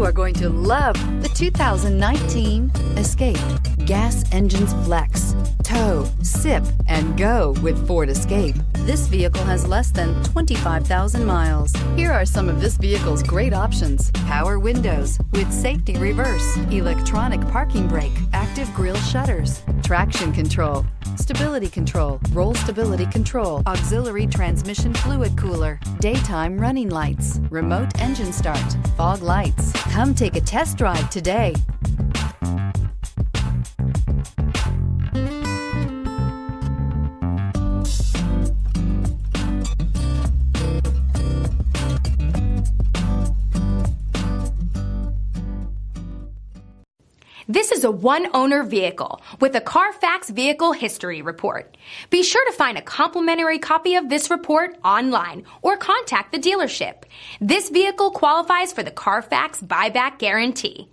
You are going to love the 2019 Escape. Gas engines flex, tow, sip, and go with Ford Escape. This vehicle has less than 25,000 miles. Here are some of this vehicle's great options: power windows with safety reverse, electronic parking brake, active grille shutters, traction control, stability control, roll stability control, auxiliary transmission fluid cooler, daytime running lights, remote engine start, fog lights. Come take a test drive today. This is a one-owner vehicle with a Carfax Vehicle History Report. Be sure to find a complimentary copy of this report online or contact the dealership. This vehicle qualifies for the Carfax Buyback Guarantee.